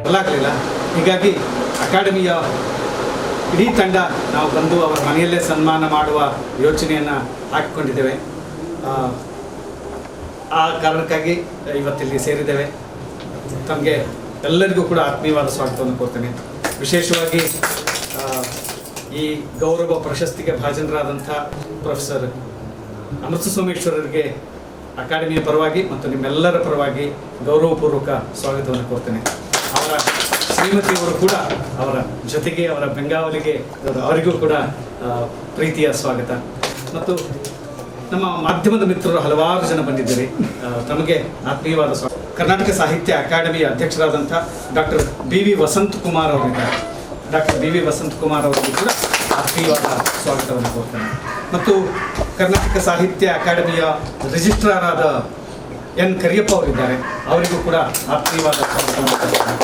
ಬರಲಾಗಲಿಲ್ಲ. ಹೀಗಾಗಿ ಅಕಾಡೆಮಿಯ ಇಡೀ ತಂಡ ನಾವು ಬಂದು ಅವರ ಮನೆಯಲ್ಲೇ ಸನ್ಮಾನ ಮಾಡುವ ಯೋಚನೆಯನ್ನು ಹಾಕಿಕೊಂಡಿದ್ದೇವೆ. ಆ ಕಾರಣಕ್ಕಾಗಿ ಇವತ್ತಿಲ್ಲಿ ಸೇರಿದ್ದೇವೆ. ತಮಗೆ ಎಲ್ಲರಿಗೂ ಕೂಡ ಆತ್ಮೀಯವಾದ ಸ್ವಾಗತವನ್ನು ಕೋರ್ತೇನೆ. ವಿಶೇಷವಾಗಿ ಈ ಗೌರವ ಪ್ರಶಸ್ತಿಗೆ ಭಾಜನರಾದಂಥ ಪ್ರೊಫೆಸರ್ ಅಮೃತ ಸೋಮೇಶ್ವರರಿಗೆ ಅಕಾಡೆಮಿಯ ಪರವಾಗಿ ಮತ್ತು ನಿಮ್ಮೆಲ್ಲರ ಪರವಾಗಿ ಗೌರವಪೂರ್ವಕ ಸ್ವಾಗತವನ್ನು ಕೋರ್ತೇನೆ. ಅವರ ಶ್ರೀಮತಿಯವರು ಕೂಡ ಅವರ ಜೊತೆಗೆ ಅವರ ಬೆಂಗಾವಲಿಗೆ ಅವರಿಗೂ ಕೂಡ ಪ್ರೀತಿಯ ಸ್ವಾಗತ. ಮತ್ತು ನಮ್ಮ ಮಾಧ್ಯಮದ ಮಿತ್ರರು ಹಲವಾರು ಜನ ಬಂದಿದ್ದೀರಿ, ತಮಗೆ ಆತ್ಮೀಯವಾದ ಸ್ವಾಗತ. ಕರ್ನಾಟಕ ಸಾಹಿತ್ಯ ಅಕಾಡೆಮಿಯ ಅಧ್ಯಕ್ಷರಾದಂಥ ಡಾಕ್ಟರ್ BV ವಸಂತಕುಮಾರ್ ಅವರಿದ್ದಾರೆ. ಡಾಕ್ಟರ್ BV ವಸಂತಕುಮಾರ್ ಅವರಿಗೂ ಕೂಡ ಆತ್ಮೀಯವಾದ ಸ್ವಾಗತವನ್ನು ಕೋರ್ತೇನೆ. ಮತ್ತು ಕರ್ನಾಟಕ ಸಾಹಿತ್ಯ ಅಕಾಡೆಮಿಯ ರಿಜಿಸ್ಟ್ರಾರ್ ಆದ N ಕರಿಯಪ್ಪ ಅವರಿದ್ದಾರೆ, ಅವರಿಗೂ ಕೂಡ ಆತ್ಮೀಯವಾದ ಸ್ವಾಗತವನ್ನು ಕೋರ್ತೇನೆ.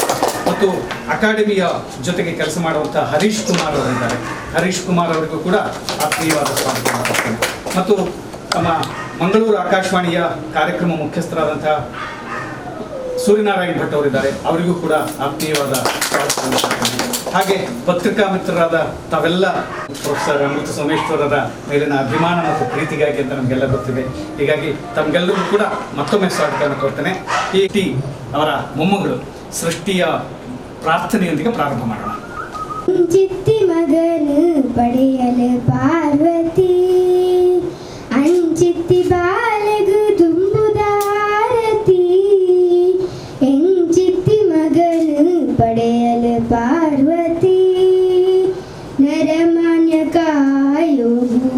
ಮತ್ತು ಅಕಾಡೆಮಿಯ ಜೊತೆಗೆ ಕೆಲಸ ಮಾಡುವಂಥ ಹರೀಶ್ ಕುಮಾರ್ ಅವರಿದ್ದಾರೆ, ಹರೀಶ್ ಕುಮಾರ್ ಅವರಿಗೂ ಕೂಡ ಆತ್ಮೀಯವಾದ ಸ್ವಾಗತವನ್ನು ಕೋರ್ತೇನೆ. ಮತ್ತು ನಮ್ಮ ಮಂಗಳೂರು ಆಕಾಶವಾಣಿಯ ಕಾರ್ಯಕ್ರಮ ಮುಖ್ಯಸ್ಥರಾದಂಥ ಸೂರ್ಯನಾರಾಯಣ್ ಭಟ್ ಅವರಿದ್ದಾರೆ, ಅವರಿಗೂ ಕೂಡ ಆತ್ಮೀಯವಾದ ಸ್ವಾಗತವನ್ನು ಕೋರ್ತೇನೆ. ಹಾಗೆ ಪತ್ರಿಕಾ ಮಿತ್ರರಾದ ತಾವೆಲ್ಲ ಪ್ರೊಫೆಸರ್ ಅಮೃತ ಸೋಮೇಶ್ವರರ ಮೇಲಿನ ಅಭಿಮಾನ ಮತ್ತು ಪ್ರೀತಿಗಾಗಿ ಅಂತ ನಮಗೆಲ್ಲ ಗೊತ್ತಿದೆ. ಹೀಗಾಗಿ ತಮಗೆಲ್ಲರಿಗೂ ಕೂಡ ಮತ್ತೊಮ್ಮೆ ಸ್ವಾಗತವನ್ನು ಕೋರ್ತೇನೆ. ಈ ಅವರ ಮೊಮ್ಮಗಳು ಸೃಷ್ಟಿಯ ಪ್ರಾರ್ಥನೆಯೊಂದಿಗೆ ಪ್ರಾರಂಭ ಮಾಡೋಣ. ಚಿತ್ತಿ ಮಗನು ಪಡೆಯಲು ಪಾರ್ವತಿ ಅಂಚಿತ್ತಿ ಬಾಲೆಗು ತುಂಬುದಾರತಿ ಎಂಚಿತ್ತಿ ಮಗನು ಪಡೆಯಲು ಪಾರ್ವತಿ ನರಮಾನ್ಯ ಕಾಯೋಗು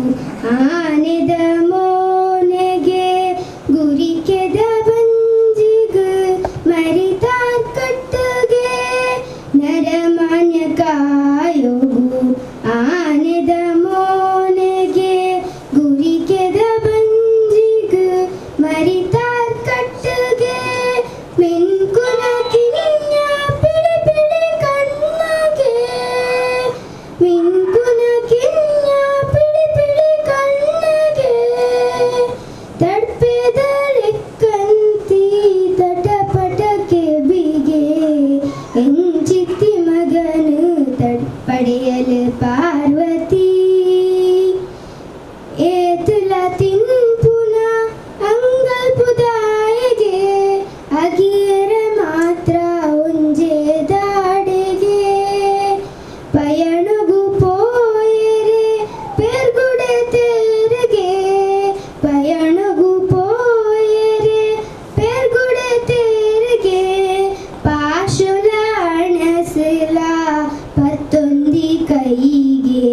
ಆನೆದ ಮೋನೆಗೆ ಗುರಿಕೆದ ಬಂಜಿಗ ಮರಿತಾರ್ ಕಟ್ಟುಗೆ ನರಮಾನ್ಯ ಕಾಯೋಗು ಆನೆದ ಮೋನೆಗೆ ಗುರಿಕೆದ ಬಂಜಿಗ ಮರಿತಾರ್ ಕಟ್ಟುಗೆ ಮಿನ್ಕುನ ಕಿನ್ಯ ಪಿಡಿ ಪಿಡಿ ಕಣ್ಣಗೆ ಮಿನ್ಕುನ ಕಿನ್ಯ ಪಿಡಿ ಪಿಡಿ ಕಣ್ಣಗೆ ತಡ್ಪೆದಲೆಕ್ಕಂತಿ ತಟಪಟಕ್ಕೆ ಬಿಗೆ ಎಂಚಿತ್ತಿ ಮಗನು ಪಡೆಯಲು ಪಾರ್ವತಿ ಏತುಲ ತಿನ್ಪುನ ಅಂಗಲ್ಪುದಾಯಗೆ ಅಗಿಯರ ಮಾತ್ರ ಒಂಜೆ ದಾಡೆಗೆ ಪಯಣಗು ಪೋಯರೆ ಪೆರ್ಗುಡೆ ತೇರಿಗೆ ಪಯಣಗು ಪೋಯರೆ ಪೆರ್ಗುಡೆ ತೇರಿಗೆ ಪಾಶುಲ ಅಣಸಲ ಪತ್ತೊಂದಿ ಕೈಗೆ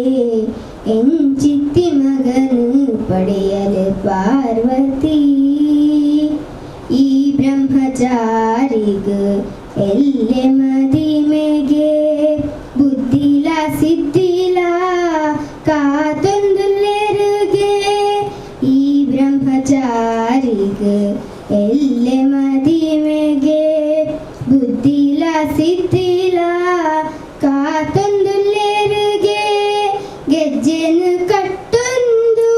ಎಂಚಿತ್ತಿ ಮಗನು ಪಡೆಯಲು ಪಾರ್ವತಿ ಈ ಬ್ರಹ್ಮಚಾರಿಗ ಎಲ್ಲೆ ಮದಿಮೆಗೆ ಬುದ್ಧಿಲ ಸಿದ್ಧಿಲ ಕಾತೊಂದುಲ್ಲೆರುಗೆ ಈ ಬ್ರಹ್ಮಚಾರಿಗ ಎಲ್ಲೆ ಮದಿಮೆಗೆ ಬುದ್ಧಿಲ ಸಿದ್ಧಿಲ ಕಾತೊಂದುಲ್ಲೆರುಗೆ ಗೆಜ್ಜೆನು ಕಟ್ಟೊಂದು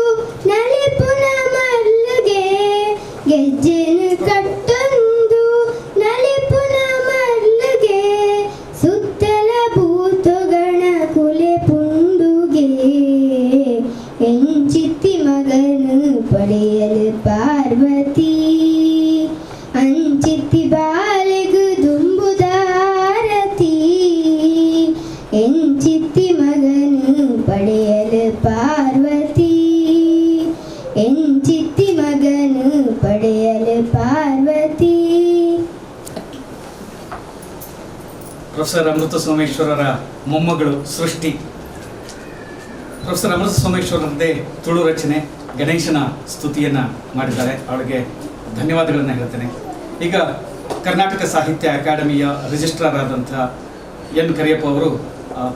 ನಲಿಪುನ ಮಲ್ಲಿಗೆ ಗೆಜ್ಜೆನು ಕಟ್ಟೊಂದು ನಲಿಪುನ ಮಲ್ಲಿಗೆ ಸುತ್ತಲ ಭೂತೊಗಣ ಕುಲೆ ಪುಂಡುಗೆ ಎಂಚಿತ್ತಿ ಮಗನು ಪಡೆಯಲು ಪಾರ್ವತಿ ಅಂಚಿತ್ತಿ ಬಾಲೆಗು ದುಂಬುದಾರತಿ ಎಂಚಿತ್ತಿ ಮಗನು ಪಡೆಯಲು ಪಾರ್ವತಿ ಎಂಚಿತ್ತಿ ಮಗನು ಪಡೆಯಲು ಪಾರ್ವತಿ. ಪ್ರೊಫೆಸರ್ ಅಮೃತ ಸೋಮೇಶ್ವರರ ಮೊಮ್ಮಗಳು ಸೃಷ್ಟಿ. ಪ್ರೊಫೆಸರ್ ಅಮೃತ ಸೋಮೇಶ್ವರರದ್ದೇ ತುಳು ರಚನೆ ಗಣೇಶನ ಸ್ತುತಿಯನ್ನು ಮಾಡಿದ್ದಾರೆ, ಅವಳಿಗೆ ಧನ್ಯವಾದಗಳನ್ನು ಹೇಳ್ತೇನೆ. ಈಗ ಕರ್ನಾಟಕ ಸಾಹಿತ್ಯ ಅಕಾಡೆಮಿಯ ರಿಜಿಸ್ಟ್ರಾರ್ ಆದಂಥ N ಕರಿಯಪ್ಪ ಅವರು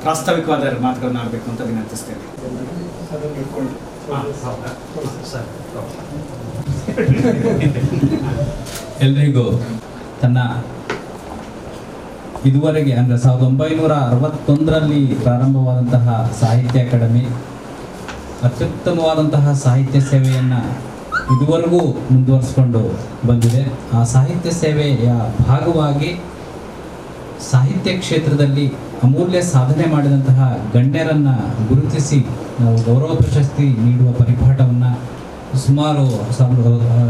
ಪ್ರಾಸ್ತಾವಿಕವಾದ ಮಾತುಗಳನ್ನು ಆಡಬೇಕು ಅಂತ ವಿನಂತಿಸ್ತೇನೆ. ಎಲ್ರಿಗೂ ತನ್ನ ಇದುವರೆಗೆ ಅಂದರೆ 1961ರಲ್ಲಿ ಪ್ರಾರಂಭವಾದಂತಹ ಸಾಹಿತ್ಯ ಅಕಾಡೆಮಿ ಅತ್ಯುತ್ತಮವಾದಂತಹ ಸಾಹಿತ್ಯ ಸೇವೆಯನ್ನು ಇದುವರೆಗೂ ಮುಂದುವರಿಸಿಕೊಂಡು ಬಂದಿದೆ. ಆ ಸಾಹಿತ್ಯ ಸೇವೆಯ ಭಾಗವಾಗಿ ಸಾಹಿತ್ಯ ಕ್ಷೇತ್ರದಲ್ಲಿ ಅಮೂಲ್ಯ ಸಾಧನೆ ಮಾಡಿದಂತಹ ಗಣ್ಯರನ್ನು ಗುರುತಿಸಿ ನಾವು ಗೌರವ ಪ್ರಶಸ್ತಿ ನೀಡುವ ಪರಿಪಾಠವನ್ನು ಸುಮಾರು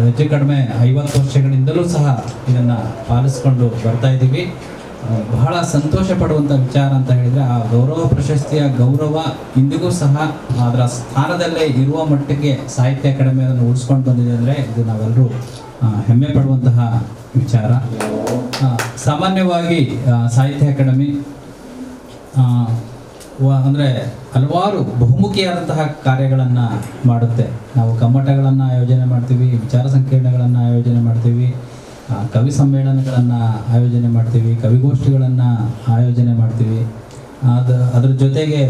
ಹೆಚ್ಚು ಕಡಿಮೆ 50 ವರ್ಷಗಳಿಂದಲೂ ಸಹ ಇದನ್ನು ಪಾಲಿಸ್ಕೊಂಡು ಬರ್ತಾ ಇದ್ದೀವಿ. ಬಹಳ ಸಂತೋಷ ಪಡುವಂಥ ವಿಚಾರ ಅಂತ ಹೇಳಿದರೆ ಆ ಗೌರವ ಪ್ರಶಸ್ತಿಯ ಗೌರವ ಇಂದಿಗೂ ಸಹ ಅದರ ಸ್ಥಾನದಲ್ಲೇ ಇರುವ ಮಟ್ಟಿಗೆ ಸಾಹಿತ್ಯ ಅಕಾಡೆಮಿ ಅದನ್ನು ಉಳಿಸ್ಕೊಂಡು ಬಂದಿದೆ ಅಂದರೆ ಇದು ನಾವೆಲ್ಲರೂ ಹೆಮ್ಮೆ ಪಡುವಂತಹ ವಿಚಾರ. ಸಾಮಾನ್ಯವಾಗಿ ಸಾಹಿತ್ಯ ಅಕಾಡೆಮಿ ಅಂದರೆ ಹಲವಾರು ಬಹುಮುಖಿಯಾದಂತಹ ಕಾರ್ಯಗಳನ್ನು ಮಾಡುತ್ತೆ. ನಾವು ಕಮ್ಮಟಗಳನ್ನು ಆಯೋಜನೆ ಮಾಡ್ತೀವಿ, ವಿಚಾರ ಸಂಕಿರಣಗಳನ್ನು ಆಯೋಜನೆ ಮಾಡ್ತೀವಿ, ಕವಿ ಸಮ್ಮೇಳನಗಳನ್ನು ಆಯೋಜನೆ ಮಾಡ್ತೀವಿ, ಕವಿಗೋಷ್ಠಿಗಳನ್ನು ಆಯೋಜನೆ ಮಾಡ್ತೀವಿ. ಅದರ ಜೊತೆಗೆ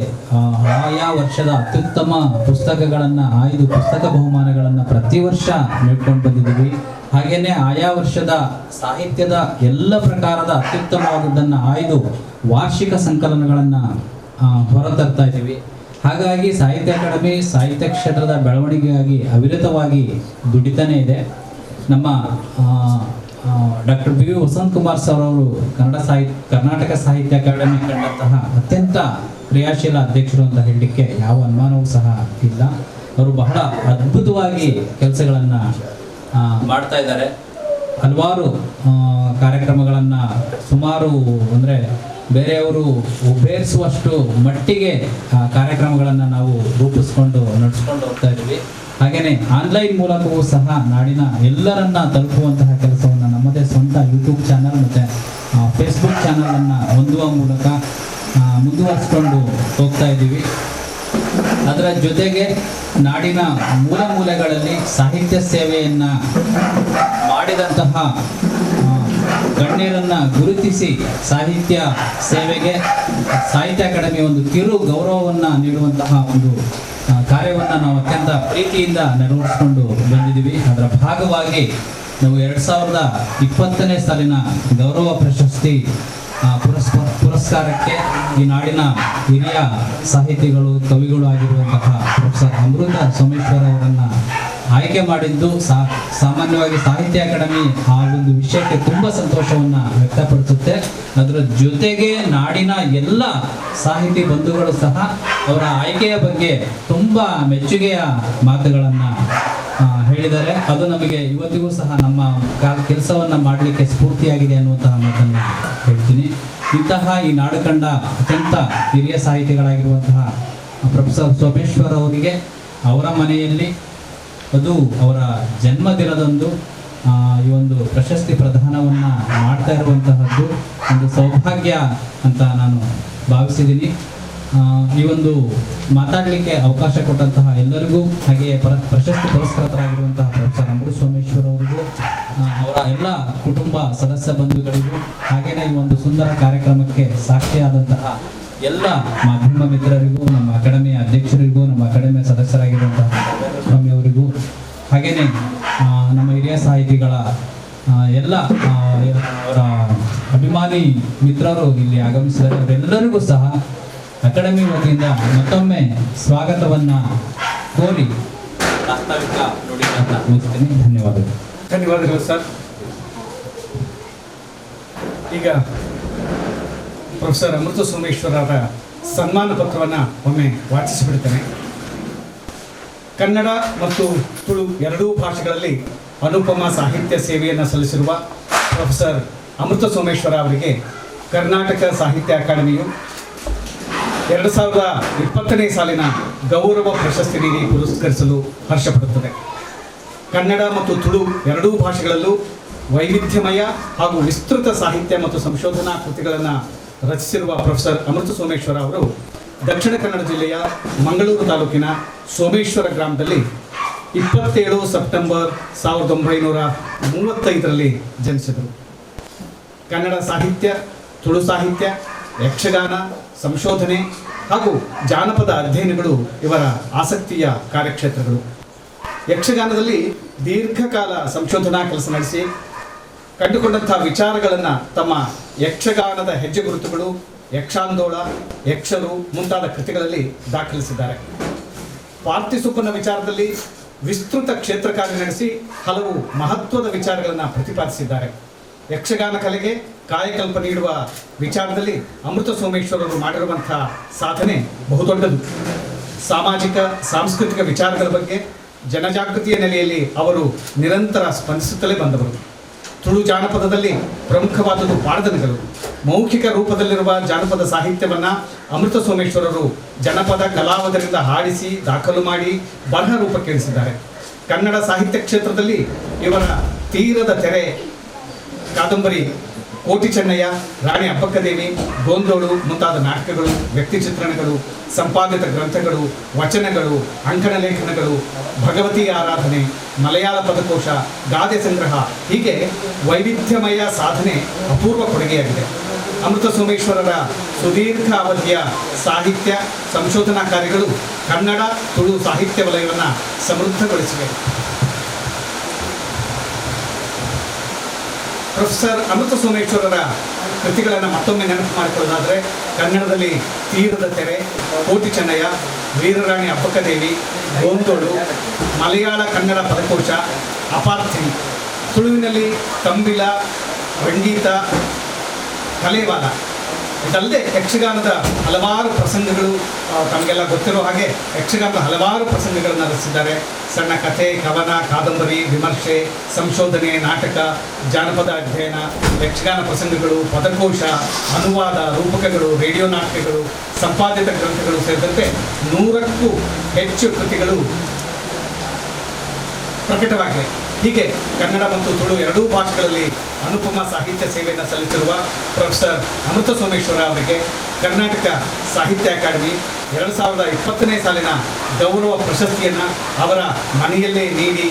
ಆಯಾ ವರ್ಷದ ಅತ್ಯುತ್ತಮ ಪುಸ್ತಕಗಳನ್ನು ಆಯ್ದು ಪುಸ್ತಕ ಬಹುಮಾನಗಳನ್ನು ಪ್ರತಿ ವರ್ಷ ನೀಡ್ಕೊಂಡು ಬಂದಿದ್ದೀವಿ. ಹಾಗೆಯೇ ಆಯಾ ವರ್ಷದ ಸಾಹಿತ್ಯದ ಎಲ್ಲ ಪ್ರಕಾರದ ಅತ್ಯುತ್ತಮವಾದದ್ದನ್ನು ಆಯ್ದು ವಾರ್ಷಿಕ ಸಂಕಲನಗಳನ್ನು ಹೊರತರ್ತಾ ಇದ್ದೀವಿ. ಹಾಗಾಗಿ ಸಾಹಿತ್ಯ ಅಕಾಡೆಮಿ ಸಾಹಿತ್ಯ ಕ್ಷೇತ್ರದ ಬೆಳವಣಿಗೆಗಾಗಿ ಅವಿರತವಾಗಿ ದುಡಿತಾನೇ ಇದೆ. ನಮ್ಮ doctor B V Vasanth Kumar sir ಅವರು ಕರ್ನಾಟಕ ಸಾಹಿತ್ಯ ಅಕಾಡೆಮಿ ಕಂಡಂತಹ ಅತ್ಯಂತ ಕ್ರಿಯಾಶೀಲ ಅಧ್ಯಕ್ಷರು ಅಂತ ಹೇಳಲಿಕ್ಕೆ ಯಾವ ಅನುಮಾನವೂ ಸಹ ಇಲ್ಲ. ಅವರು ಬಹಳ ಅದ್ಭುತವಾಗಿ ಕೆಲಸಗಳನ್ನು ಮಾಡ್ತಾ ಇದ್ದಾರೆ. ಹಲವಾರು ಕಾರ್ಯಕ್ರಮಗಳನ್ನು ಸುಮಾರು ಅಂದರೆ ಬೇರೆಯವರು ಉಪೇರಿಸುವಷ್ಟು ಮಟ್ಟಿಗೆ ಕಾರ್ಯಕ್ರಮಗಳನ್ನು ನಾವು ರೂಪಿಸ್ಕೊಂಡು ನಡೆಸ್ಕೊಂಡು ಹೋಗ್ತಾ ಇದ್ವಿ. ಹಾಗೆಯೇ ಆನ್ಲೈನ್ ಮೂಲಕವೂ ಸಹ ನಾಡಿನ ಎಲ್ಲರನ್ನ ತಲುಪುವಂತಹ ಕೆಲಸವನ್ನು ನಮ್ಮದೇ ಸ್ವಂತ ಯೂಟ್ಯೂಬ್ ಚಾನಲ್ ಮತ್ತು ಫೇಸ್ಬುಕ್ ಚಾನಲನ್ನು ಹೊಂದುವ ಮೂಲಕ ಮುಂದುವರಿಸ್ಕೊಂಡು ಹೋಗ್ತಾ ಇದ್ದೀವಿ. ಅದರ ಜೊತೆಗೆ ನಾಡಿನ ಮೂಲ ಮೂಲೆಗಳಲ್ಲಿ ಸಾಹಿತ್ಯ ಸೇವೆಯನ್ನು ಮಾಡಿದಂತಹ ಗಣ್ಯರನ್ನು ಗುರುತಿಸಿ ಸಾಹಿತ್ಯ ಸೇವೆಗೆ ಸಾಹಿತ್ಯ ಅಕಾಡೆಮಿ ಒಂದು ಕಿರು ಗೌರವವನ್ನು ನೀಡುವಂತಹ ಒಂದು ಕಾರ್ಯವನ್ನು ನಾವು ಅತ್ಯಂತ ಪ್ರೀತಿಯಿಂದ ನೆರವೇರಿಸಿಕೊಂಡು ಬಂದಿದ್ದೀವಿ. ಅದರ ಭಾಗವಾಗಿ ನಾವು 2020ನೇ ಸಾಲಿನ ಗೌರವ ಪ್ರಶಸ್ತಿ ಪುರಸ್ಕಾರಕ್ಕೆ ಈ ನಾಡಿನ ಹಿರಿಯ ಸಾಹಿತಿಗಳು ಕವಿಗಳು ಆಗಿರುವಂತಹ ಪ್ರೊಫೆಸರ್ ಅಮೃತ ಸೋಮೇಶ್ವರ ಅವರನ್ನು ಆಯ್ಕೆ ಮಾಡಿದ್ದು ಸಾಮಾನ್ಯವಾಗಿ ಸಾಹಿತ್ಯ ಅಕಾಡೆಮಿ ಆ ಒಂದು ವಿಷಯಕ್ಕೆ ತುಂಬ ಸಂತೋಷವನ್ನು ವ್ಯಕ್ತಪಡಿಸುತ್ತೆ. ಅದರ ಜೊತೆಗೆ ನಾಡಿನ ಎಲ್ಲ ಸಾಹಿತಿ ಬಂಧುಗಳು ಸಹ ಅವರ ಆಯ್ಕೆಯ ಬಗ್ಗೆ ತುಂಬ ಮೆಚ್ಚುಗೆಯ ಮಾತುಗಳನ್ನು ಹೇಳಿದ್ದಾರೆ. ಅದು ನಮಗೆ ಇವತ್ತಿಗೂ ಸಹ ನಮ್ಮ ಕೆಲಸವನ್ನು ಮಾಡಲಿಕ್ಕೆ ಸ್ಫೂರ್ತಿಯಾಗಿದೆ ಅನ್ನುವಂತಹ ಮಾತನ್ನು ಹೇಳ್ತೀನಿ. ಇಂತಹ ಈ ನಾಡು ಕಂಡ ಅತ್ಯಂತ ಹಿರಿಯ ಸಾಹಿತಿಗಳಾಗಿರುವಂತಹ ಪ್ರೊಫೆಸರ್ ಸೋಮೇಶ್ವರ್ ಅವರಿಗೆ ಅವರ ಮನೆಯಲ್ಲಿ ಅದು ಅವರ ಜನ್ಮದಿನದಂದು ಈ ಒಂದು ಪ್ರಶಸ್ತಿ ಪ್ರದಾನವನ್ನು ಮಾಡ್ತಾ ಇರುವಂತಹದ್ದು ಒಂದು ಸೌಭಾಗ್ಯ ಅಂತ ನಾನು ಭಾವಿಸಿದ್ದೀನಿ. ಈ ಒಂದು ಮಾತಾಡಲಿಕ್ಕೆ ಅವಕಾಶ ಕೊಟ್ಟಂತಹ ಎಲ್ಲರಿಗೂ, ಹಾಗೆಯೇ ಪ್ರಶಸ್ತಿ ಪುರಸ್ಕೃತರಾಗಿರುವಂತಹ ಪ್ರೊಫೆಸರ್ ಅಮೃತ ಸೋಮೇಶ್ವರ್ ಅವರಿಗೂ, ಅವರ ಎಲ್ಲ ಕುಟುಂಬ ಸದಸ್ಯ ಬಂಧುಗಳಿಗೂ, ಹಾಗೆಯೇ ಈ ಒಂದು ಸುಂದರ ಕಾರ್ಯಕ್ರಮಕ್ಕೆ ಸಾಕ್ಷಿಯಾದಂತಹ ಎಲ್ಲ ಮಾಧ್ಯಮ ಮಿತ್ರರಿಗೂ, ನಮ್ಮ ಅಕಾಡೆಮಿಯ ಅಧ್ಯಕ್ಷರಿಗೂ, ನಮ್ಮ ಅಕಾಡೆಮಿಯ ಸದಸ್ಯರಾಗಿರುವಂತಹ ಸ್ವಾಮಿ ಅವರಿಗೂ, ಹಾಗೆಯೇ ನಮ್ಮ ಹಿರಿಯ ಸಾಹಿತಿಗಳ ಎಲ್ಲ ಅವರ ಅಭಿಮಾನಿ ಮಿತ್ರರು ಇಲ್ಲಿ ಆಗಮಿಸಿದ್ದಾರೆ. ಅವರೆಲ್ಲರಿಗೂ ಸಹ ಅಕಾಡೆಮಿ ವತಿಯಿಂದ ಮತ್ತೊಮ್ಮೆ ಸ್ವಾಗತವನ್ನು ಕೋರಿ ಪ್ರಾಸ್ತಾವಿಕ ನುಡಿಗಳನ್ನು ಮುಗಿಸ್ತೀನಿ. ಧನ್ಯವಾದಗಳು. ಧನ್ಯವಾದಗಳು ಸರ್. ಈಗ ಪ್ರೊಫೆಸರ್ ಅಮೃತ ಸೋಮೇಶ್ವರರ ಸನ್ಮಾನ ಪತ್ರವನ್ನು ಒಮ್ಮೆ ವಾಚಿಸಿಬಿಡ್ತೇನೆ. ಕನ್ನಡ ಮತ್ತು ತುಳು ಎರಡೂ ಭಾಷೆಗಳಲ್ಲಿ ಅನುಪಮ ಸಾಹಿತ್ಯ ಸೇವೆಯನ್ನು ಸಲ್ಲಿಸಿರುವ ಪ್ರೊಫೆಸರ್ ಅಮೃತ ಸೋಮೇಶ್ವರ ಅವರಿಗೆ ಕರ್ನಾಟಕ ಸಾಹಿತ್ಯ ಅಕಾಡೆಮಿಯು 2020ನೇ ಸಾಲಿನ ಗೌರವ ಪ್ರಶಸ್ತಿ ನೀಡಿ ಪುರಸ್ಕರಿಸಲು ಹರ್ಷಪಡುತ್ತದೆ. ಕನ್ನಡ ಮತ್ತು ತುಳು ಎರಡೂ ಭಾಷೆಗಳಲ್ಲೂ ವೈವಿಧ್ಯಮಯ ಹಾಗೂ ವಿಸ್ತೃತ ಸಾಹಿತ್ಯ ಮತ್ತು ಸಂಶೋಧನಾ ಕೃತಿಗಳನ್ನು ರಚಿಸಿರುವ ಪ್ರೊಫೆಸರ್ ಅಮೃತ ಸೋಮೇಶ್ವರ ಅವರು ದಕ್ಷಿಣ ಕನ್ನಡ ಜಿಲ್ಲೆಯ ಮಂಗಳೂರು ತಾಲೂಕಿನ ಸೋಮೇಶ್ವರ ಗ್ರಾಮದಲ್ಲಿ 27 ಸೆಪ್ಟೆಂಬರ್ 1935ರಲ್ಲಿ ಜನಿಸಿದರು. ಕನ್ನಡ ಸಾಹಿತ್ಯ, ತುಳು ಸಾಹಿತ್ಯ, ಯಕ್ಷಗಾನ, ಸಂಶೋಧನೆ ಹಾಗೂ ಜಾನಪದ ಅಧ್ಯಯನಗಳು ಇವರ ಆಸಕ್ತಿಯ ಕಾರ್ಯಕ್ಷೇತ್ರಗಳು. ಯಕ್ಷಗಾನದಲ್ಲಿ ದೀರ್ಘಕಾಲ ಸಂಶೋಧನಾ ಕೆಲಸ ನಡೆಸಿ ಕಂಡುಕೊಂಡಂಥ ವಿಚಾರಗಳನ್ನು ತಮ್ಮ ಯಕ್ಷಗಾನದ ಹೆಜ್ಜೆ ಗುರುತುಗಳು, ಯಕ್ಷಾಂದೋಳ, ಯಕ್ಷರು ಮುಂತಾದ ಕೃತಿಗಳಲ್ಲಿ ದಾಖಲಿಸಿದ್ದಾರೆ. ಪಾರ್ತಿಸುಬ್ಬನ ವಿಚಾರದಲ್ಲಿ ವಿಸ್ತೃತ ಕ್ಷೇತ್ರ ಕಾರ್ಯ ನಡೆಸಿ ಹಲವು ಮಹತ್ವದ ವಿಚಾರಗಳನ್ನು ಪ್ರತಿಪಾದಿಸಿದ್ದಾರೆ. ಯಕ್ಷಗಾನ ಕಲೆಗೆ ಕಾಯಕಲ್ಪ ನೀಡುವ ವಿಚಾರದಲ್ಲಿ ಅಮೃತ ಸೋಮೇಶ್ವರರು ಮಾಡಿರುವಂತಹ ಸಾಧನೆ ಬಹುದೊಡ್ಡದು. ಸಾಮಾಜಿಕ ಸಾಂಸ್ಕೃತಿಕ ವಿಚಾರಗಳ ಬಗ್ಗೆ ಜನಜಾಗೃತಿಯ ನೆಲೆಯಲ್ಲಿ ಅವರು ನಿರಂತರ ಸ್ಪಂದಿಸುತ್ತಲೇ ಬಂದವರು. ತುಳು ಜಾನಪದದಲ್ಲಿ ಪ್ರಮುಖವಾದುದು ಪಾಡ್ದನಗಳು. ಮೌಖಿಕ ರೂಪದಲ್ಲಿರುವ ಜಾನಪದ ಸಾಹಿತ್ಯವನ್ನು ಅಮೃತ ಸೋಮೇಶ್ವರರು ಜನಪದ ಕಲಾವಿದರಿಂದ ಹಾಡಿಸಿ ದಾಖಲು ಮಾಡಿ ಬರಹ ರೂಪಕ್ಕೆ ಇಳಿಸಿದ್ದಾರೆ. ಕನ್ನಡ ಸಾಹಿತ್ಯ ಕ್ಷೇತ್ರದಲ್ಲಿ ಇವರ ತೀರದ ತೆರೆ ಕಾದಂಬರಿ, ಕೋಟಿ ಚೆನ್ನಯ್ಯ, ರಾಣಿ ಅಬ್ಬಕ್ಕದೇವಿ, ಗೋಂದೋಳು ಮುಂತಾದ ನಾಟಕಗಳು, ವ್ಯಕ್ತಿ ಚಿತ್ರಣಗಳು, ಸಂಪಾದಿತ ಗ್ರಂಥಗಳು, ವಚನಗಳು, ಅಂಕಣ ಲೇಖನಗಳು, ಭಗವತಿ ಆರಾಧನೆ, ಮಲಯಾಳ ಪದಕೋಶ, ಗಾದೆ ಸಂಗ್ರಹ ಹೀಗೆ ವೈವಿಧ್ಯಮಯ ಸಾಧನೆ ಅಪೂರ್ವ ಕೊಡುಗೆಯಾಗಿದೆ. ಅಮೃತ ಸೋಮೇಶ್ವರರ ಸುದೀರ್ಘ ಅವಧಿಯ ಸಾಹಿತ್ಯ ಸಂಶೋಧನಾ ಕಾರ್ಯಗಳು ಕನ್ನಡ ತುಳು ಸಾಹಿತ್ಯ ವಲಯವನ್ನು ಸಮೃದ್ಧಗೊಳಿಸಿವೆ. ಪ್ರೊಫೆಸರ್ ಅಮೃತ ಸೋಮೇಶ್ವರರ ಕೃತಿಗಳನ್ನು ಮತ್ತೊಮ್ಮೆ ನೆನಪು ಮಾಡಿಕೊಳ್ಳೋದಾದರೆ ಕನ್ನಡದಲ್ಲಿ ತೀರದ ತೆರೆ, ಕೋಟಿ ಚೆನ್ನಯ್ಯ, ವೀರರಾಣಿ ಅಬ್ಬಕ್ಕದೇವಿ, ಗೋಂದೋಳು, ಮಲಯಾಳ ಕನ್ನಡ ಪದಕೋಶ, ಅಪಾರ್ಥಿನಿ, ತುಳುವಿನಲ್ಲಿ ಕಂಬಿಲ, ರಂಗೀತ, ಕಲೇವಾಲ, ಇದಲ್ಲದೆ ಯಕ್ಷಗಾನದ ಹಲವಾರು ಪ್ರಸಂಗಗಳು, ತಮಗೆಲ್ಲ ಗೊತ್ತಿರೋ ಹಾಗೆ ಯಕ್ಷಗಾನದ ಹಲವಾರು ಪ್ರಸಂಗಗಳನ್ನು ರಚಿಸಿದ್ದಾರೆ. ಸಣ್ಣ ಕಥೆ, ಕವನ, ಕಾದಂಬರಿ, ವಿಮರ್ಶೆ, ಸಂಶೋಧನೆ, ನಾಟಕ, ಜಾನಪದ ಅಧ್ಯಯನ, ಯಕ್ಷಗಾನ ಪ್ರಸಂಗಗಳು, ಪದಕೋಶ, ಅನುವಾದ, ರೂಪಕಗಳು, ರೇಡಿಯೋ ನಾಟಕಗಳು, ಸಂಪಾದಿತ ಗ್ರಂಥಗಳು ಸೇರಿದಂತೆ 100ಕ್ಕೂ ಹೆಚ್ಚು ಕೃತಿಗಳು ಪ್ರಕಟವಾಗಿವೆ. ಹೀಗೆ ಕನ್ನಡ ಮತ್ತು ತುಳು ಎರಡೂ ಭಾಷೆಗಳಲ್ಲಿ ಅನುಪಮ ಸಾಹಿತ್ಯ ಸೇವೆಯನ್ನು ಸಲ್ಲಿಸಿರುವ ಪ್ರೊಫೆಸರ್ ಅಮೃತ ಸೋಮೇಶ್ವರ ಅವರಿಗೆ ಕರ್ನಾಟಕ ಸಾಹಿತ್ಯ ಅಕಾಡೆಮಿ 2020ನೇ ಸಾಲಿನ ಗೌರವ ಪ್ರಶಸ್ತಿಯನ್ನು ಅವರ ಮನೆಯಲ್ಲೇ ನೀಡಿ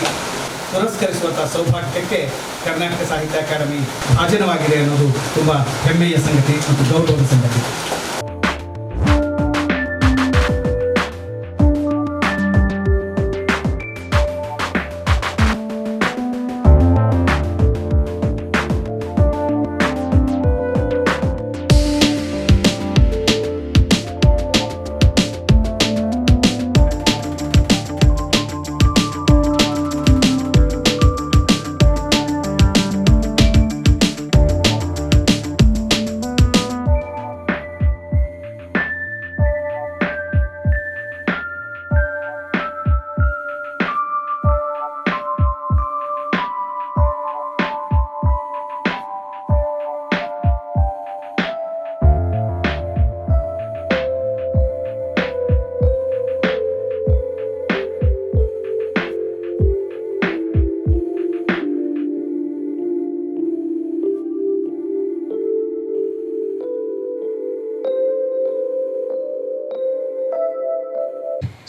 ಪುರಸ್ಕರಿಸುವಂಥ ಸೌಭಾಗ್ಯಕ್ಕೆ ಕರ್ನಾಟಕ ಸಾಹಿತ್ಯ ಅಕಾಡೆಮಿ ಭಾಜನವಾಗಿದೆ ಅನ್ನೋದು ತುಂಬ ಹೆಮ್ಮೆಯ ಸಂಗತಿ ಮತ್ತು ಗೌರವದ ಸಂಗತಿ.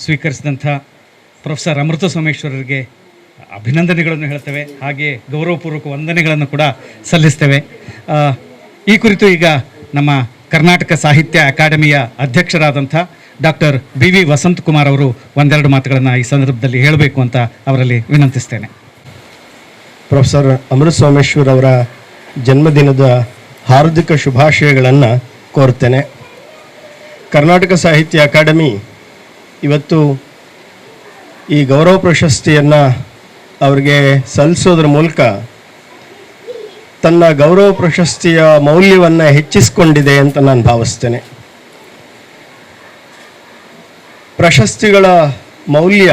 ಸ್ವೀಕರಿಸಿದಂಥ ಪ್ರೊಫೆಸರ್ ಅಮೃತ ಸೋಮೇಶ್ವರರಿಗೆ ಅಭಿನಂದನೆಗಳನ್ನು ಹೇಳ್ತೇವೆ, ಹಾಗೆ ಗೌರವಪೂರ್ವಕ ವಂದನೆಗಳನ್ನು ಕೂಡ ಸಲ್ಲಿಸ್ತೇವೆ. ಈ ಕುರಿತು ಈಗ ನಮ್ಮ ಕರ್ನಾಟಕ ಸಾಹಿತ್ಯ ಅಕಾಡೆಮಿಯ ಅಧ್ಯಕ್ಷರಾದಂಥ ಡಾಕ್ಟರ್ BV ವಸಂತಕುಮಾರ್ ಅವರು ಒಂದೆರಡು ಮಾತುಗಳನ್ನು ಈ ಸಂದರ್ಭದಲ್ಲಿ ಹೇಳಬೇಕು ಅಂತ ಅವರಲ್ಲಿ ವಿನಂತಿಸ್ತೇನೆ. ಪ್ರೊಫೆಸರ್ ಅಮೃತ ಸೋಮೇಶ್ವರ್ ಅವರ ಜನ್ಮದಿನದ ಹಾರ್ದಿಕ ಶುಭಾಶಯಗಳನ್ನು ಕೋರ್ತೇನೆ. ಕರ್ನಾಟಕ ಸಾಹಿತ್ಯ ಅಕಾಡೆಮಿ ಇವತ್ತು ಈ ಗೌರವ ಪ್ರಶಸ್ತಿಯನ್ನು ಅವರಿಗೆ ಸಲ್ಲಿಸೋದ್ರ ಮೂಲಕ ತನ್ನ ಗೌರವ ಪ್ರಶಸ್ತಿಯ ಮೌಲ್ಯವನ್ನು ಹೆಚ್ಚಿಸಿಕೊಂಡಿದೆ ಅಂತ ನಾನು ಭಾವಿಸ್ತೇನೆ. ಪ್ರಶಸ್ತಿಗಳ ಮೌಲ್ಯ,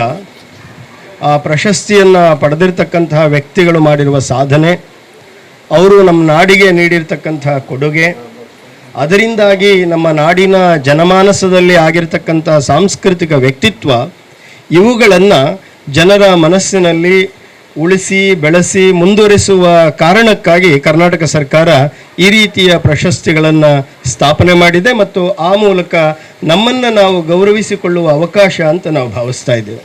ಆ ಪ್ರಶಸ್ತಿಯನ್ನು ಪಡೆದಿರ್ತಕ್ಕಂತಹ ವ್ಯಕ್ತಿಗಳು ಮಾಡಿರುವ ಸಾಧನೆ, ಅವರು ನಮ್ಮ ನಾಡಿಗೆ ನೀಡಿರ್ತಕ್ಕಂತಹ ಕೊಡುಗೆ, ಅದರಿಂದಾಗಿ ನಮ್ಮ ನಾಡಿನ ಜನಮಾನಸದಲ್ಲಿ ಆಗಿರ್ತಕ್ಕಂಥ ಸಾಂಸ್ಕೃತಿಕ ವ್ಯಕ್ತಿತ್ವ, ಇವುಗಳನ್ನು ಜನರ ಮನಸ್ಸಿನಲ್ಲಿ ಉಳಿಸಿ ಬೆಳೆಸಿ ಮುಂದುವರಿಸುವ ಕಾರಣಕ್ಕಾಗಿ ಕರ್ನಾಟಕ ಸರ್ಕಾರ ಈ ರೀತಿಯ ಪ್ರಶಸ್ತಿಗಳನ್ನು ಸ್ಥಾಪನೆ ಮಾಡಿದೆ ಮತ್ತು ಆ ಮೂಲಕ ನಮ್ಮನ್ನು ನಾವು ಗೌರವಿಸಿಕೊಳ್ಳುವ ಅವಕಾಶ ಅಂತ ನಾವು ಭಾವಿಸ್ತಾ ಇದ್ದೇವೆ.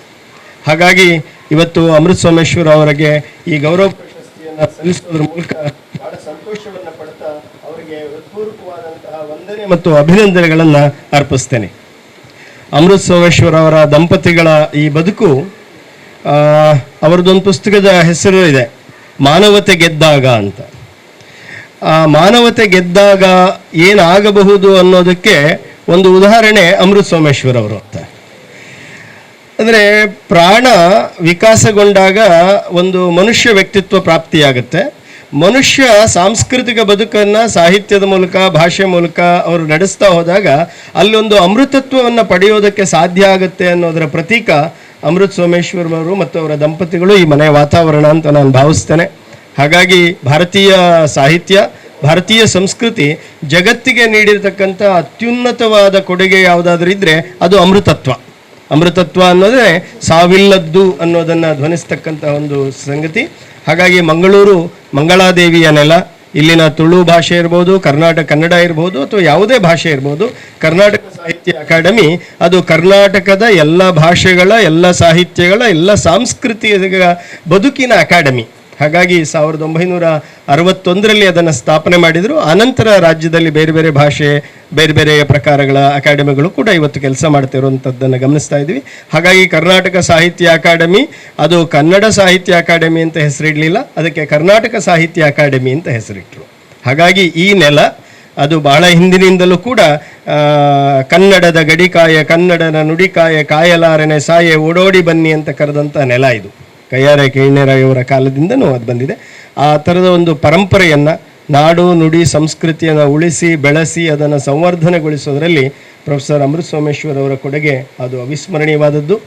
ಹಾಗಾಗಿ ಇವತ್ತು ಅಮೃತ ಸೋಮೇಶ್ವರ ಅವರಿಗೆ ಈ ಗೌರವ ಪ್ರಶಸ್ತಿಯನ್ನು ಸಲ್ಲಿಸೋದ್ರ ಮೂಲಕ ಬಹಳ ಸಂತೋಷವನ್ನು ಪಡ್ತಾ ಅವರಿಗೆ ಹೃತ್ಪೂರ್ವಕವಾದಂತಹ ವಂದನೆ ಮತ್ತು ಅಭಿನಂದನೆಗಳನ್ನು ಅರ್ಪಿಸ್ತೇನೆ. ಅಮೃತ ಸೋಮೇಶ್ವರ ಅವರ ದಂಪತಿಗಳ ಈ ಬದುಕು, ಅವರದೊಂದು ಪುಸ್ತಕದ ಹೆಸರು ಇದೆ, ಮಾನವತೆ ಗೆದ್ದಾಗ ಅಂತ. ಆ ಮಾನವತೆ ಗೆದ್ದಾಗ ಏನಾಗಬಹುದು ಅನ್ನೋದಕ್ಕೆ ಒಂದು ಉದಾಹರಣೆ ಅಮೃತ ಸೋಮೇಶ್ವರ ಅವರು ಅಂತ. ಅಂದರೆ ಪ್ರಾಣ ವಿಕಾಸಗೊಂಡಾಗ ಒಂದು ಮನುಷ್ಯ ವ್ಯಕ್ತಿತ್ವ ಪ್ರಾಪ್ತಿಯಾಗುತ್ತೆ, ಮನುಷ್ಯ ಸಾಂಸ್ಕೃತಿಕ ಬದುಕನ್ನು ಸಾಹಿತ್ಯದ ಮೂಲಕ ಭಾಷೆ ಮೂಲಕ ಅವರು ನಡೆಸ್ತಾ ಹೋದಾಗ ಅಲ್ಲೊಂದು ಅಮೃತತ್ವವನ್ನು ಪಡೆಯೋದಕ್ಕೆ ಸಾಧ್ಯ ಆಗುತ್ತೆ ಅನ್ನೋದರ ಪ್ರತೀಕ ಅಮೃತ್ ಸೋಮೇಶ್ವರ್ ಅವರು ಮತ್ತು ಅವರ ದಂಪತಿಗಳು ಈ ಮನೆಯ ವಾತಾವರಣ ಅಂತ ನಾನು ಭಾವಿಸ್ತೇನೆ. ಹಾಗಾಗಿ ಭಾರತೀಯ ಸಾಹಿತ್ಯ, ಭಾರತೀಯ ಸಂಸ್ಕೃತಿ ಜಗತ್ತಿಗೆ ನೀಡಿರ್ತಕ್ಕಂಥ ಅತ್ಯುನ್ನತವಾದ ಕೊಡುಗೆ ಯಾವುದಾದ್ರೂ ಇದ್ದರೆ ಅದು ಅಮೃತತ್ವ. ಅಮೃತತ್ವ ಅನ್ನೋದೇ ಸಾವಿಲ್ಲದ್ದು ಅನ್ನೋದನ್ನು ಧ್ವನಿಸ್ತಕ್ಕಂಥ ಒಂದು ಸಂಗತಿ. ಹಾಗಾಗಿ ಮಂಗಳೂರು ಮಂಗಳಾದೇವಿಯ ನೆಲ. ಇಲ್ಲಿನ ತುಳು ಭಾಷೆ ಇರ್ಬೋದು, ಕನ್ನಡ ಇರ್ಬೋದು, ಅಥವಾ ಯಾವುದೇ ಭಾಷೆ ಇರ್ಬೋದು, ಕರ್ನಾಟಕ ಸಾಹಿತ್ಯ ಅಕಾಡೆಮಿ ಅದು ಕರ್ನಾಟಕದ ಎಲ್ಲ ಭಾಷೆಗಳ, ಎಲ್ಲ ಸಾಹಿತ್ಯಗಳ, ಎಲ್ಲ ಸಾಂಸ್ಕೃತಿಕ ಬದುಕಿನ ಅಕಾಡೆಮಿ. ಹಾಗಾಗಿ 1961ರಲ್ಲಿ ಅದನ್ನು ಸ್ಥಾಪನೆ ಮಾಡಿದರು. ಆನಂತರ ರಾಜ್ಯದಲ್ಲಿ ಬೇರೆ ಬೇರೆ ಭಾಷೆ, ಬೇರೆ ಬೇರೆ ಪ್ರಕಾರಗಳ ಅಕಾಡೆಮಿಗಳು ಕೂಡ ಇವತ್ತು ಕೆಲಸ ಮಾಡ್ತಿರುವಂಥದ್ದನ್ನು ಗಮನಿಸ್ತಾ ಇದ್ವಿ. ಹಾಗಾಗಿ ಕರ್ನಾಟಕ ಸಾಹಿತ್ಯ ಅಕಾಡೆಮಿ ಅದು ಕನ್ನಡ ಸಾಹಿತ್ಯ ಅಕಾಡೆಮಿ ಅಂತ ಹೆಸರಿಡಲಿಲ್ಲ, ಅದಕ್ಕೆ ಕರ್ನಾಟಕ ಸಾಹಿತ್ಯ ಅಕಾಡೆಮಿ ಅಂತ ಹೆಸರಿಟ್ಟರು. ಹಾಗಾಗಿ ಈ ನೆಲ ಅದು ಬಹಳ ಹಿಂದಿನಿಂದಲೂ ಕೂಡ ಕನ್ನಡದ ಗಡಿಕಾಯ, ಕನ್ನಡದ ನುಡಿಕಾಯ, ಕಾಯಲಾರನೆ ಸಾಯೆ ಓಡೋಡಿ ಬನ್ನಿ ಅಂತ ಕರೆದಂಥ ನೆಲ ಇದು. ಕಯ್ಯಾರ ಕೇಳ್ನೇರಾಯವರ ಕಾಲದಿಂದನೂ ಅದು ಬಂದಿದೆ. ಆ ಥರದ ಒಂದು ಪರಂಪರೆಯನ್ನು, ನಾಡು ನುಡಿ ಸಂಸ್ಕೃತಿಯನ್ನು ಉಳಿಸಿ ಬೆಳೆಸಿ ಅದನ್ನು ಸಂವರ್ಧನೆಗೊಳಿಸೋದರಲ್ಲಿ ಪ್ರೊಫೆಸರ್ ಅಮೃತ್ ಸೋಮೇಶ್ವರ್ ಅವರ ಕೊಡುಗೆ ಅದು ಅವಿಸ್ಮರಣೀಯವಾದದ್ದು.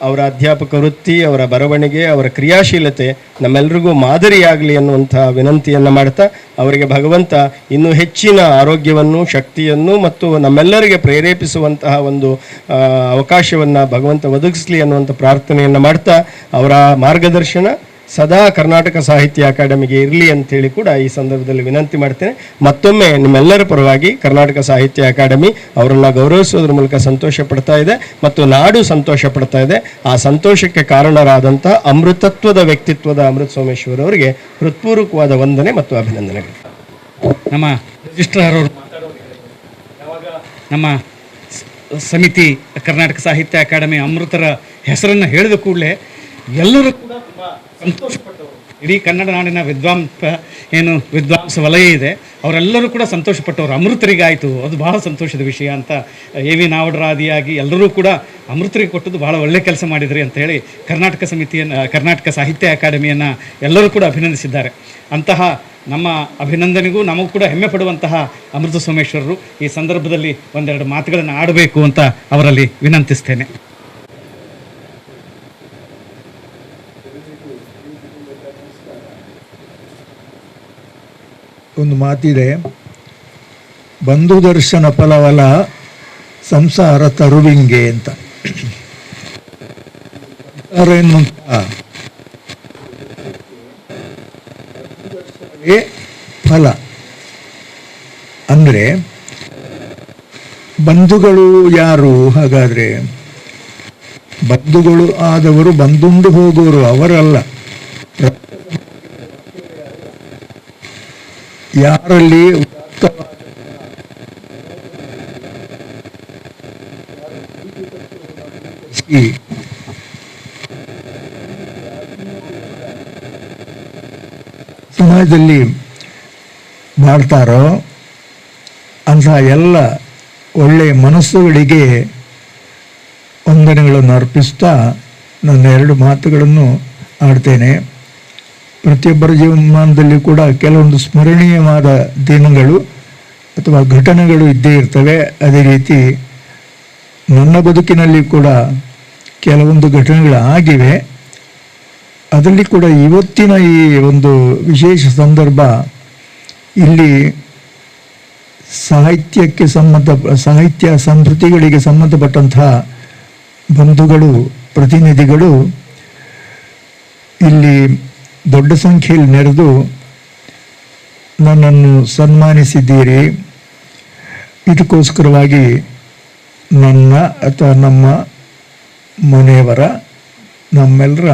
ಅವರ ಅಧ್ಯಾಪಕ ವೃತ್ತಿ, ಅವರ ಬರವಣಿಗೆ, ಅವರ ಕ್ರಿಯಾಶೀಲತೆ ನಮ್ಮೆಲ್ಲರಿಗೂ ಮಾದರಿಯಾಗಲಿ ಅನ್ನುವಂಥ ವಿನಂತಿಯನ್ನು ಮಾಡ್ತಾ, ಅವರಿಗೆ ಭಗವಂತ ಇನ್ನೂ ಹೆಚ್ಚಿನ ಆರೋಗ್ಯವನ್ನು, ಶಕ್ತಿಯನ್ನು ಮತ್ತು ನಮ್ಮೆಲ್ಲರಿಗೆ ಪ್ರೇರೇಪಿಸುವಂತಹ ಒಂದು ಅವಕಾಶವನ್ನು ಭಗವಂತ ಒದಗಿಸಲಿ ಅನ್ನುವಂಥ ಪ್ರಾರ್ಥನೆಯನ್ನು ಮಾಡ್ತಾ, ಅವರ ಮಾರ್ಗದರ್ಶನ ಸದಾ ಕರ್ನಾಟಕ ಸಾಹಿತ್ಯ ಅಕಾಡೆಮಿಗೆ ಇರಲಿ ಅಂತೇಳಿ ಕೂಡ ಈ ಸಂದರ್ಭದಲ್ಲಿ ವಿನಂತಿ ಮಾಡ್ತೇನೆ. ಮತ್ತೊಮ್ಮೆ ನಿಮ್ಮೆಲ್ಲರ ಪರವಾಗಿ ಕರ್ನಾಟಕ ಸಾಹಿತ್ಯ ಅಕಾಡೆಮಿ ಅವರನ್ನು ಗೌರವಿಸೋದ್ರ ಮೂಲಕ ಸಂತೋಷ ಪಡ್ತಾ ಇದೆ ಮತ್ತು ನಾಡು ಸಂತೋಷ ಪಡ್ತಾ ಇದೆ. ಆ ಸಂತೋಷಕ್ಕೆ ಕಾರಣರಾದಂಥ ಅಮೃತತ್ವದ ವ್ಯಕ್ತಿತ್ವದ ಅಮೃತ್ ಸೋಮೇಶ್ವರ್ ಅವರಿಗೆ ಹೃತ್ಪೂರ್ವಕವಾದ ವಂದನೆ ಮತ್ತು ಅಭಿನಂದನೆಗಳು. ನಮ್ಮ ರಿಜಿಸ್ಟ್ರಾರ್ ಅವರು ನಮ್ಮ ಸಮಿತಿ ಕರ್ನಾಟಕ ಸಾಹಿತ್ಯ ಅಕಾಡೆಮಿ ಅಮೃತರ ಹೆಸರನ್ನು ಹೇಳಿದ ಕೂಡಲೇ ಎಲ್ಲರೂ ಕೂಡ ತುಂಬ ಸಂತೋಷಪಟ್ಟವರು. ಇಡೀ ಕನ್ನಡ ನಾಡಿನ ವಿದ್ವಾಂಸ ವಲಯ ಇದೆ, ಅವರೆಲ್ಲರೂ ಕೂಡ ಸಂತೋಷಪಟ್ಟವರು. ಅಮೃತರಿಗಾಯಿತು, ಅದು ಬಹಳ ಸಂತೋಷದ ವಿಷಯ ಅಂತ ಎ.ವಿ. ನಾವಡರಾದಿಯಾಗಿ ಎಲ್ಲರೂ ಕೂಡ ಅಮೃತರಿಗೆ ಕೊಟ್ಟದ್ದು ಬಹಳ ಒಳ್ಳೆಯ ಕೆಲಸ ಮಾಡಿದ್ರಿ ಅಂತ ಹೇಳಿ ಕರ್ನಾಟಕ ಸಾಹಿತ್ಯ ಅಕಾಡೆಮಿಯನ್ನು ಎಲ್ಲರೂ ಕೂಡ ಅಭಿನಂದಿಸಿದ್ದಾರೆ. ಅಂತಹ ನಮ್ಮ ಅಭಿನಂದನೆಗೂ ನಮಗೂ ಕೂಡ ಹೆಮ್ಮೆ ಪಡುವಂತಹ ಅಮೃತ ಸೋಮೇಶ್ವರರು ಈ ಸಂದರ್ಭದಲ್ಲಿ ಒಂದೆರಡು ಮಾತುಗಳನ್ನು ಆಡಬೇಕು ಅಂತ ಅವರಲ್ಲಿ ವಿನಂತಿಸ್ತೇನೆ. ಒಂದು ಮಾತಿದೆ, ಬಂಧು ದರ್ಶನ ಫಲವಲ ಸಂಸಾರ ತರುವಿಂಗೆ ಅಂತ. ಫಲ ಅಂದರೆ ಬಂಧುಗಳು ಯಾರು? ಹಾಗಾದರೆ ಬಂಧುಗಳು ಆದವರು ಬಂದುಂಡು ಹೋಗುವರು, ಅವರಲ್ಲ. ಯಾರಲ್ಲಿ ಸಮಾಜದಲ್ಲಿ ಮಾಡ್ತಾರೋ ಅಂತಹ ಎಲ್ಲ ಒಳ್ಳೆಯ ಮನಸ್ಸುಗಳಿಗೆ ವಂದನೆಗಳನ್ನು ಅರ್ಪಿಸ್ತಾ ನನ್ನ ಎರಡು ಮಾತುಗಳನ್ನು ಆಡ್ತೇನೆ. ಪ್ರತಿಯೊಬ್ಬರ ಜೀವಮಾನದಲ್ಲಿ ಕೂಡ ಕೆಲವೊಂದು ಸ್ಮರಣೀಯವಾದ ದಿನಗಳು ಅಥವಾ ಘಟನೆಗಳು ಇದ್ದೇ ಇರ್ತವೆ. ಅದೇ ರೀತಿ ನನ್ನ ಬದುಕಿನಲ್ಲಿ ಕೂಡ ಕೆಲವೊಂದು ಘಟನೆಗಳು ಆಗಿವೆ. ಅದರಲ್ಲಿ ಕೂಡ ಇವತ್ತಿನ ಈ ಒಂದು ವಿಶೇಷ ಸಂದರ್ಭ, ಇಲ್ಲಿ ಸಾಹಿತ್ಯ ಸಂಸ್ಕೃತಿಗಳಿಗೆ ಸಂಬಂಧಪಟ್ಟಂತಹ ಬಂಧುಗಳು, ಪ್ರತಿನಿಧಿಗಳು ಇಲ್ಲಿ ದೊಡ್ಡ ಸಂಖ್ಯೆಯಲ್ಲಿ ನೆರೆದು ನನ್ನನ್ನು ಸನ್ಮಾನಿಸಿದ್ದೀರಿ. ಇದಕ್ಕೋಸ್ಕರವಾಗಿ ನನ್ನ ಅಥವಾ ನಮ್ಮ ಮನೆಯವರ, ನಮ್ಮೆಲ್ಲರ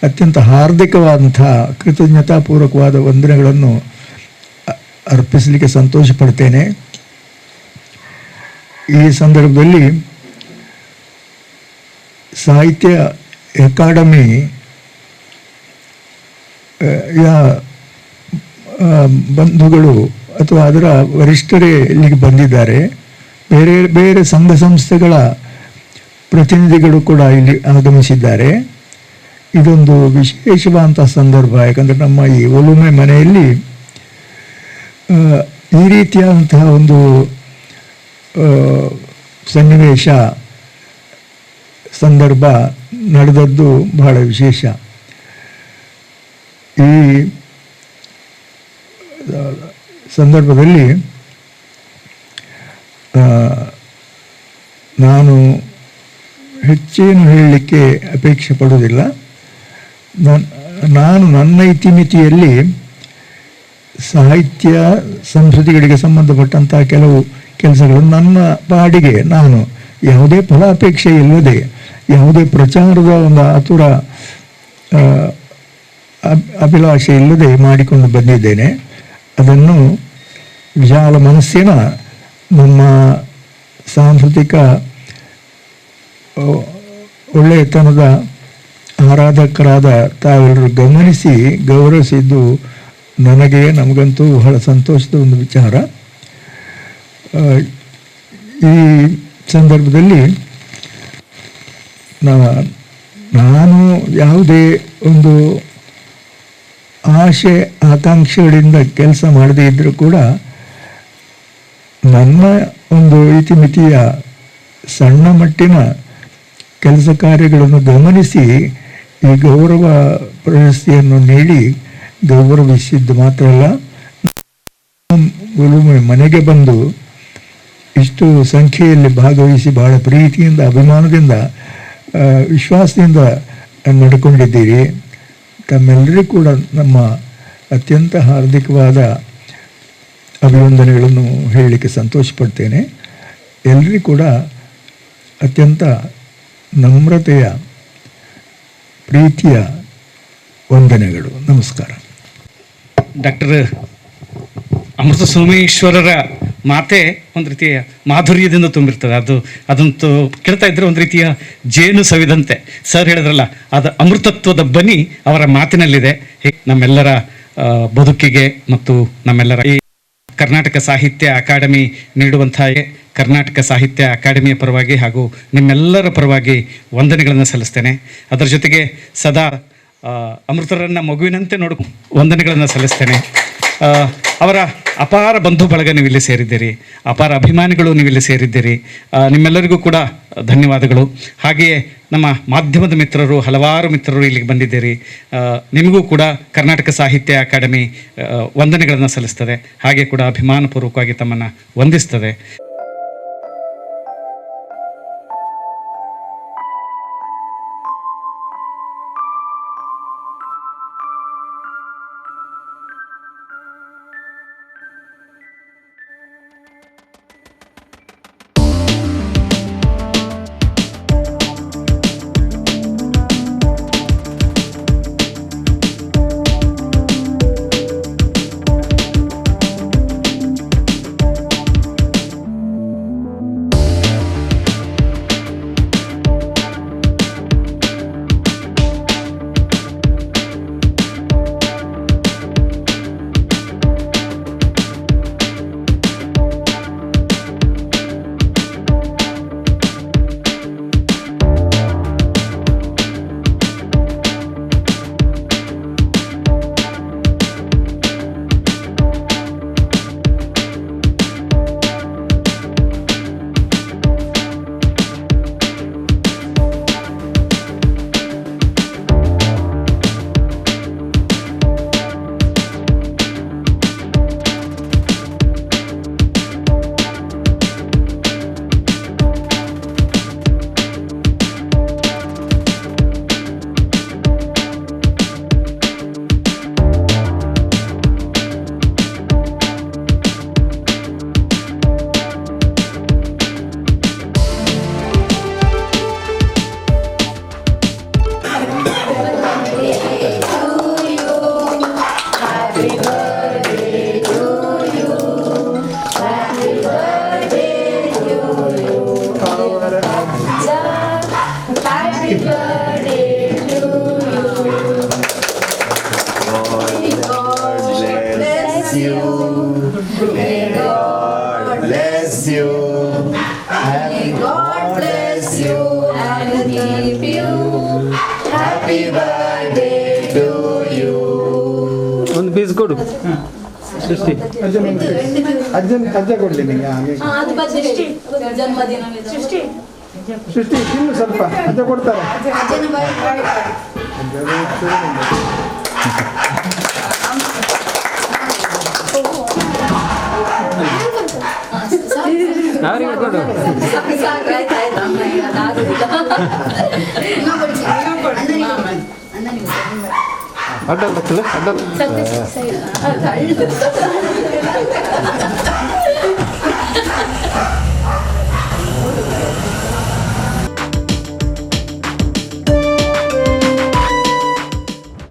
ಅತ್ಯಂತ ಹಾರ್ದಿಕವಾದಂಥ ಕೃತಜ್ಞತಾಪೂರ್ವಕವಾದ ವಂದನೆಗಳನ್ನು ಅರ್ಪಿಸಲಿಕ್ಕೆ ಸಂತೋಷ ಪಡ್ತೇನೆ. ಈ ಸಂದರ್ಭದಲ್ಲಿ ಸಾಹಿತ್ಯ ಅಕಾಡೆಮಿ ಬಂಧುಗಳು ಅಥವಾ ಅದರ ವರಿಷ್ಠರೇ ಇಲ್ಲಿಗೆ ಬಂದಿದ್ದಾರೆ. ಬೇರೆ ಬೇರೆ ಸಂಘ ಸಂಸ್ಥೆಗಳ ಪ್ರತಿನಿಧಿಗಳು ಕೂಡ ಇಲ್ಲಿ ಆಗಮಿಸಿದ್ದಾರೆ. ಇದೊಂದು ವಿಶೇಷವಾದಂಥ ಸಂದರ್ಭ. ಯಾಕಂದರೆ ನಮ್ಮ ಈ ಒಲುಮೆ ಮನೆಯಲ್ಲಿ ಈ ರೀತಿಯಾದಂತಹ ಒಂದು ಸನ್ನಿವೇಶ ಸಂದರ್ಭ ನಡೆದದ್ದು ಬಹಳ ವಿಶೇಷ. ಈ ಸಂದರ್ಭದಲ್ಲಿ ನಾನು ಹೆಚ್ಚೇನು ಹೇಳಲಿಕ್ಕೆ ಅಪೇಕ್ಷೆ ಪಡುವುದಿಲ್ಲ. ನಾನು ನನ್ನ ಇತಿಮಿತಿಯಲ್ಲಿ ಸಾಹಿತ್ಯ ಸಂಸ್ಕೃತಿಗಳಿಗೆ ಸಂಬಂಧಪಟ್ಟಂಥ ಕೆಲವು ಕೆಲಸಗಳನ್ನು ನನ್ನ ಪಾಡಿಗೆ ನಾನು ಯಾವುದೇ ಫಲಾಪೇಕ್ಷೆ ಇಲ್ಲದೆ, ಯಾವುದೇ ಪ್ರಚಾರದ ಒಂದು ಆತುರ ಅಭಿಲಾಷೆ ಇಲ್ಲದೆ ಮಾಡಿಕೊಂಡು ಬಂದಿದ್ದೇನೆ. ಅದನ್ನು ವಿಶಾಲ ಮನಸ್ಸಿನ ನಮ್ಮ ಸಾಂಸ್ಕೃತಿಕ ಒಳ್ಳೆಯತನದ ಆರಾಧಕರಾದ ತಾವೆಲ್ಲರೂ ಗಮನಿಸಿ ಗೌರವಿಸಿದ್ದು ನಮಗಂತೂ ಬಹಳ ಸಂತೋಷದ ಒಂದು ವಿಚಾರ. ಈ ಸಂದರ್ಭದಲ್ಲಿ ನಾನು ಯಾವುದೇ ಒಂದು ಆಶೆ ಆಕಾಂಕ್ಷೆಗಳಿಂದ ಕೆಲಸ ಮಾಡದೇ ಇದ್ದರೂ ಕೂಡ ನನ್ನ ಒಂದು ಇತಿಮಿತಿಯ ಸಣ್ಣ ಮಟ್ಟಿನ ಕೆಲಸ ಕಾರ್ಯಗಳನ್ನು ಗಮನಿಸಿ ಈ ಗೌರವ ಪ್ರಶಸ್ತಿಯನ್ನು ನೀಡಿ ಗೌರವಿಸಿದ್ದು ಮಾತ್ರ ಅಲ್ಲ, ಒಲುಮೆ ಮನೆಗೆ ಬಂದು ಇಷ್ಟು ಸಂಖ್ಯೆಯಲ್ಲಿ ಭಾಗವಹಿಸಿ ಬಹಳ ಪ್ರೀತಿಯಿಂದ, ಅಭಿಮಾನದಿಂದ, ವಿಶ್ವಾಸದಿಂದ ನಡ್ಕೊಂಡಿದ್ದೀರಿ. ತಮ್ಮೆಲ್ಲರಿಗೂ ಕೂಡ ನಮ್ಮ ಅತ್ಯಂತ ಹಾರ್ದಿಕವಾದ ಅಭಿವಂದನೆಗಳನ್ನು ಹೇಳಲಿಕ್ಕೆ ಸಂತೋಷಪಡ್ತೇನೆ. ಎಲ್ಲರಿಗೂ ಕೂಡ ಅತ್ಯಂತ ನಮ್ರತೆಯ, ಪ್ರೀತಿಯ ವಂದನೆಗಳು. ನಮಸ್ಕಾರ. ಡಾಕ್ಟರ್ ಅಮೃತ ಸೋಮೇಶ್ವರರ ಮಾತೆ ಒಂದು ರೀತಿಯ ಮಾಧುರ್ಯದಿಂದ ತುಂಬಿರ್ತದೆ. ಅದಂತೂ ಕೇಳ್ತಾ ಇದ್ರೆ ಒಂದು ರೀತಿಯ ಜೇನು ಸವಿದಂತೆ. ಸರ್ ಹೇಳಿದ್ರಲ್ಲ, ಅದು ಅಮೃತತ್ವದ ಬನಿ ಅವರ ಮಾತಿನಲ್ಲಿದೆ. ನಮ್ಮೆಲ್ಲರ ಬದುಕಿಗೆ ಮತ್ತು ನಮ್ಮೆಲ್ಲರ ಈ ಕರ್ನಾಟಕ ಸಾಹಿತ್ಯ ಅಕಾಡೆಮಿ ನೀಡುವಂತಹ ಕರ್ನಾಟಕ ಸಾಹಿತ್ಯ ಅಕಾಡೆಮಿಯ ಪರವಾಗಿ ಹಾಗೂ ನಿಮ್ಮೆಲ್ಲರ ಪರವಾಗಿ ವಂದನೆಗಳನ್ನು ಸಲ್ಲಿಸ್ತೇನೆ. ಅದರ ಜೊತೆಗೆ ಸದಾ ಅಮೃತರನ್ನು ಮಗುವಿನಂತೆ ವಂದನೆಗಳನ್ನು ಸಲ್ಲಿಸ್ತೇನೆ. ಅವರ ಅಪಾರ ಬಂಧು ಬಳಗ ನೀವಿಲ್ಲಿ ಸೇರಿದ್ದೀರಿ, ಅಪಾರ ಅಭಿಮಾನಿಗಳು ನೀವಿಲ್ಲಿ ಸೇರಿದ್ದೀರಿ. ನಿಮ್ಮೆಲ್ಲರಿಗೂ ಕೂಡ ಧನ್ಯವಾದಗಳು. ಹಾಗೆಯೇ ನಮ್ಮ ಮಾಧ್ಯಮದ ಮಿತ್ರರು, ಹಲವಾರು ಮಿತ್ರರು ಇಲ್ಲಿಗೆ ಬಂದಿದ್ದೀರಿ. ನಿಮಗೂ ಕೂಡ ಕರ್ನಾಟಕ ಸಾಹಿತ್ಯ ಅಕಾಡೆಮಿ ವಂದನೆಗಳನ್ನು ಸಲ್ಲಿಸ್ತದೆ. ಹಾಗೆ ಕೂಡ ಅಭಿಮಾನಪೂರ್ವಕವಾಗಿ ತಮ್ಮನ್ನು ವಂದಿಸ್ತದೆ. Happy birthday. ಇದು ಕೊಡು ಸೃಷ್ಟಿ ಅಜ್ಜ ಕೊಡ್ಲಿ ನಿಂಗೆ ಹಾಗೆ ಸೃಷ್ಟಿ ತಿನ್ನು ಸ್ವಲ್ಪ ಅಜ್ಜ ಕೊಡ್ತಾರೆ ಯಾರಿಗೆ ಕೊಡು ಅಡ್ಡ ಅಡ್ಡ